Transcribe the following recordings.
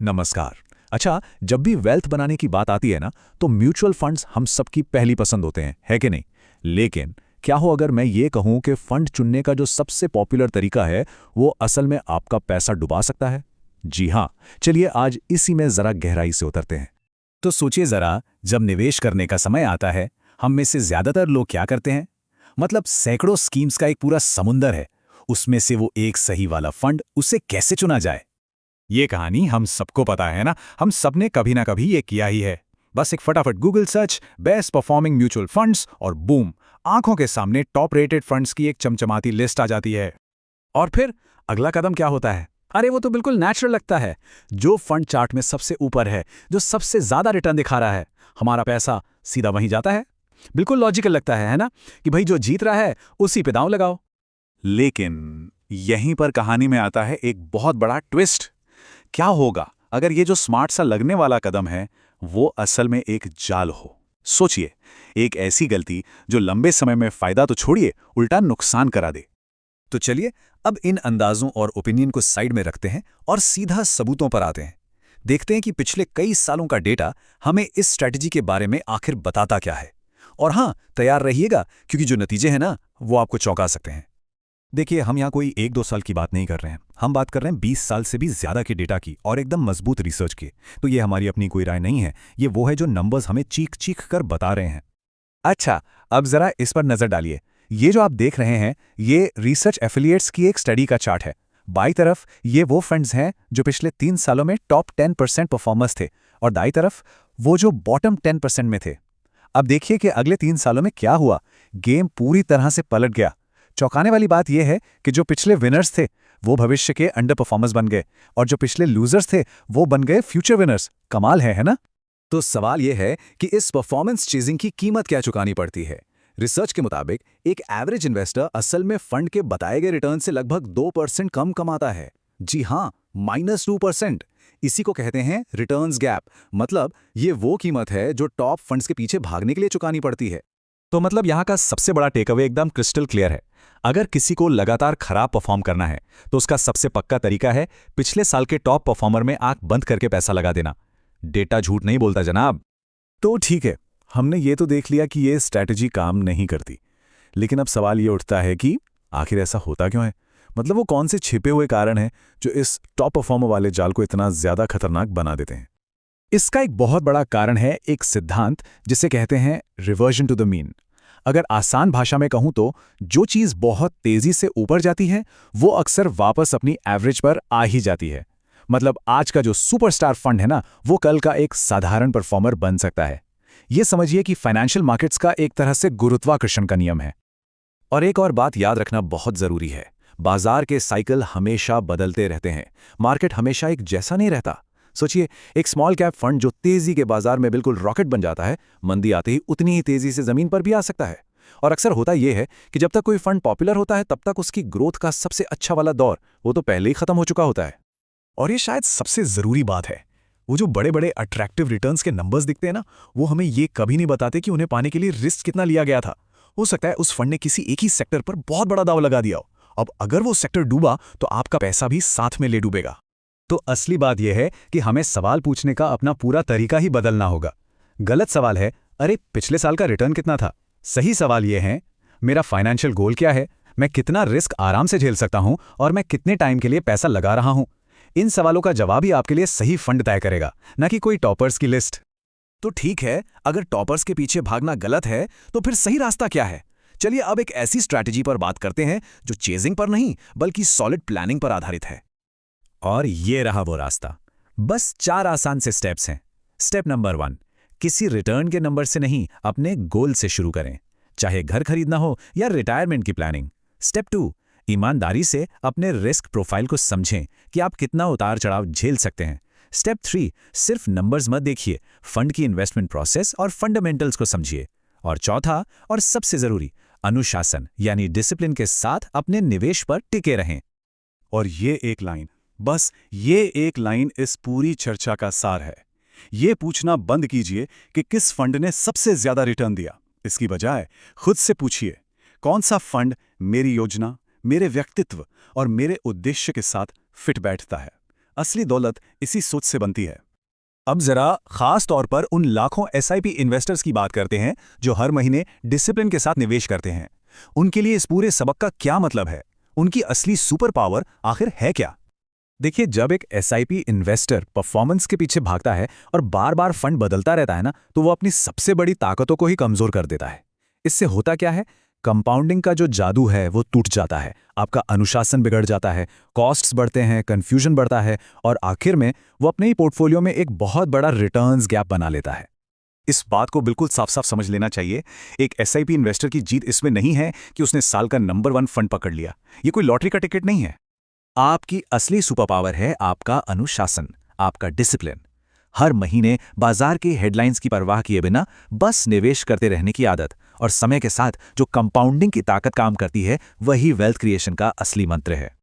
नमस्कार। अच्छा, जब भी वेल्थ बनाने की बात आती है ना, तो म्यूचुअल फंड्स हम सबकी पहली पसंद होते हैं, है कि नहीं? लेकिन क्या हो अगर मैं ये कहूं कि फंड चुनने का जो सबसे पॉपुलर तरीका है, वो असल में आपका पैसा डुबा सकता है? जी हाँ, चलिए आज इसी में जरा गहराई से उतरते हैं। तो सोचिए जरा, जब निवेश करने का समय आता है, हम में से ज्यादातर लोग क्या करते हैं? मतलब सैकड़ों स्कीम्स का एक पूरा समुंदर है। उसमें से वो एक सही वाला फंड, उसे कैसे चुना जाए? ये कहानी हम सबको पता है ना, हम सबने कभी ना कभी ये किया ही है। बस एक फटाफट Google search, best performing mutual funds और बूम, आंखों के सामने टॉप रेटेड फंड्स की एक चमचमाती लिस्ट आ जाती है। और फिर अगला कदम क्या होता है? अरे वो तो बिल्कुल नेचुरल लगता है। जो फंड चार्ट में सबसे ऊपर है, जो सबसे ज्यादा रिटर्न दिखा रहा है, हमारा पैसा सीधा वहीं जाता है। बिल्कुल लॉजिकल लगता है ना? कि भाई जो जीत रहा है उसी पे दांव लगाओ। लेकिन यहीं पर कहानी में आता है एक बहुत बड़ा ट्विस्ट। क्या होगा अगर ये जो स्मार्ट सा लगने वाला कदम है, वो असल में एक जाल हो? सोचिए, एक ऐसी गलती जो लंबे समय में फायदा तो छोड़िए, उल्टा नुकसान करा दे। तो चलिए अब इन अंदाजों और ओपिनियन को साइड में रखते हैं और सीधा सबूतों पर आते हैं। देखते हैं कि पिछले कई सालों का डेटा हमें इस स्ट्रैटेजी के बारे में आखिर बताता क्या है। और हाँ, तैयार रहिएगा, क्योंकि जो नतीजे हैं ना, वो आपको चौंका सकते हैं। देखिए, हम यहाँ कोई 1-2 साल की बात नहीं कर रहे हैं। हम बात कर रहे हैं 20 साल से भी ज्यादा के डेटा की, और एकदम मजबूत रिसर्च की। तो ये हमारी अपनी कोई राय नहीं है, ये वो है जो नंबर्स हमें चीख चीख कर बता रहे हैं। अच्छा, अब जरा इस पर नजर डालिए। ये जो आप देख रहे हैं, ये रिसर्च एफिलिएट्स की एक स्टडी का चार्ट है। बाईं तरफ ये वो फंड्स हैं जो पिछले 3 सालों में टॉप 10% परफॉर्मर्स थे, और दाईं तरफ वो जो बॉटम 10% में थे। अब देखिए कि अगले 3 सालों में क्या हुआ। गेम पूरी तरह से पलट गया। चौंकाने वाली बात यह है कि जो पिछले विनर्स थे, वो भविष्य के अंडर परफॉर्मर्स बन गए, और जो पिछले लूजर्स थे, वो बन गए फ्यूचर विनर्स। कमाल है ना? तो सवाल यह है कि इस परफॉर्मेंस चेजिंग की कीमत क्या चुकानी पड़ती है। रिसर्च के मुताबिक एक एवरेज इन्वेस्टर असल में फंड के बताए गए रिटर्न से लगभग 2% कम कमाता है। जी हाँ, -2%। इसी को कहते हैं रिटर्न्स गैप। मतलब ये वो कीमत है जो टॉप फंड्स के पीछे भागने के लिए चुकानी पड़ती है। तो मतलब यहाँ का सबसे बड़ा टेकअवे एकदम क्रिस्टल क्लियर है। अगर किसी को लगातार खराब परफॉर्म करना है, तो उसका सबसे पक्का तरीका है पिछले साल के टॉप परफॉर्मर में आंख बंद करके पैसा लगा देना। डेटा झूठ नहीं बोलता जनाब। तो ठीक है, हमने ये तो देख लिया कि ये स्ट्रैटेजी काम नहीं करती। लेकिन अब सवाल ये उठता है कि आखिर ऐसा होता क्यों है? मतलब वो कौन से छिपे हुए कारण हैं जो इस टॉप परफॉर्मर वाले जाल को इतना ज्यादा खतरनाक बना देते हैं? इसका एक बहुत बड़ा कारण है एक सिद्धांत जिसे कहते हैं रिवर्जन टू द मीन। अगर आसान भाषा में कहूं तो जो चीज बहुत तेजी से ऊपर जाती है, वो अक्सर वापस अपनी एवरेज पर आ ही जाती है। मतलब आज का जो सुपरस्टार फंड है ना, वो कल का एक साधारण परफॉर्मर बन सकता है। ये समझिए कि फाइनेंशियल मार्केट्स का एक तरह से गुरुत्वाकर्षण का नियम है। और एक और बात याद रखना बहुत जरूरी है। बाजार के साइकिल हमेशा बदलते रहते हैं। मार्केट हमेशा एक जैसा नहीं रहता। सोचिए, एक स्मॉल कैप फंड जो तेजी के बाजार में बिल्कुल रॉकेट बन जाता है, मंदी आते ही उतनी ही तेजी से जमीन पर भी आ सकता है। और अक्सर होता यह है कि जब तक कोई फंड पॉपुलर होता है, तब तक उसकी ग्रोथ का सबसे अच्छा वाला दौर वो तो पहले ही खत्म हो चुका होता है। और ये शायद सबसे जरूरी बात है। वो जो बड़े बड़े अट्रैक्टिव रिटर्न्स के नंबर्स दिखते हैं ना, वो हमें ये कभी नहीं बताते कि उन्हें पाने के लिए रिस्क कितना लिया गया था। हो सकता है उस फंड ने किसी एक ही सेक्टर पर बहुत बड़ा दांव लगा दिया हो। अब अगर वो सेक्टर डूबा, तो आपका पैसा भी साथ में ले डूबेगा। तो असली बात यह है कि हमें सवाल पूछने का अपना पूरा तरीका ही बदलना होगा। गलत सवाल है, अरे पिछले साल का रिटर्न कितना था? सही सवाल यह है, मेरा फाइनेंशियल गोल क्या है, मैं कितना रिस्क आराम से झेल सकता हूं, और मैं कितने टाइम के लिए पैसा लगा रहा हूं। इन सवालों का जवाब ही आपके लिए सही फंड तय करेगा, न कि कोई टॉपर्स की लिस्ट। तो ठीक है, अगर टॉपर्स के पीछे भागना गलत है, तो फिर सही रास्ता क्या है? चलिए अब एक ऐसी स्ट्रैटेजी पर बात करते हैं जो चेजिंग पर नहीं, बल्कि सॉलिड प्लानिंग पर आधारित है। और ये रहा वो रास्ता। बस 4 आसान से स्टेप्स हैं। स्टेप नंबर 1, किसी रिटर्न के नंबर से नहीं, अपने गोल से शुरू करें, चाहे घर खरीदना हो या रिटायरमेंट की प्लानिंग। स्टेप 2, ईमानदारी से अपने रिस्क प्रोफाइल को समझें कि आप कितना उतार चढ़ाव झेल सकते हैं। स्टेप 3, सिर्फ नंबर्स मत देखिए, फंड की इन्वेस्टमेंट प्रोसेस और फंडामेंटल्स को समझिए। और चौथा और सबसे जरूरी, अनुशासन यानी डिसिप्लिन के साथ अपने निवेश पर टिके रहें। और ये एक लाइन, बस ये एक लाइन इस पूरी चर्चा का सार है। ये पूछना बंद कीजिए कि किस फंड ने सबसे ज्यादा रिटर्न दिया। इसकी बजाय खुद से पूछिए, कौन सा फंड मेरी योजना, मेरे व्यक्तित्व और मेरे उद्देश्य के साथ फिट बैठता है। असली दौलत इसी सोच से बनती है। अब जरा खास तौर पर उन लाखों एसआईपी इन्वेस्टर्स की बात करते हैं जो हर महीने डिसिप्लिन के साथ निवेश करते हैं। उनके लिए इस पूरे सबक का क्या मतलब है? उनकी असली सुपर पावर आखिर है क्या? देखिए, जब एक एसआईपी इन्वेस्टर परफॉर्मेंस के पीछे भागता है और बार बार फंड बदलता रहता है ना, तो वो अपनी सबसे बड़ी ताकतों को ही कमजोर कर देता है। इससे होता क्या है? कंपाउंडिंग का जो जादू है वो टूट जाता है, आपका अनुशासन बिगड़ जाता है, कॉस्ट्स बढ़ते हैं, कंफ्यूजन बढ़ता है और आखिर में वो अपने ही पोर्टफोलियो में एक बहुत बड़ा रिटर्न्स गैप बना लेता है। इस बात को बिल्कुल साफ साफ समझ लेना चाहिए। एक एसआईपी इन्वेस्टर की जीत इसमें नहीं है कि उसने साल का नंबर 1 फंड पकड़ लिया। ये कोई लॉटरी का टिकट नहीं है। आपकी असली सुपर पावर है आपका अनुशासन, आपका डिसिप्लिन। हर महीने बाजार की हेडलाइंस की परवाह किए बिना बस निवेश करते रहने की आदत और समय के साथ जो कंपाउंडिंग की ताकत काम करती है, वही वेल्थ क्रिएशन का असली मंत्र है।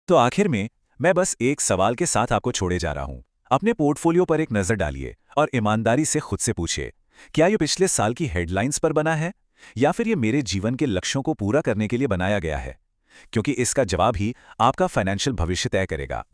तो आखिर में मैं बस एक सवाल के साथ आपको छोड़े जा रहा हूं। अपने पोर्टफोलियो पर एक नजर डालिए और ईमानदारी से खुद से पूछिए, क्या ये पिछले साल की हेडलाइंस पर बना है या फिर ये मेरे जीवन के लक्ष्यों को पूरा करने के लिए बनाया गया है? क्योंकि इसका जवाब ही आपका फाइनेंशियल भविष्य तय करेगा।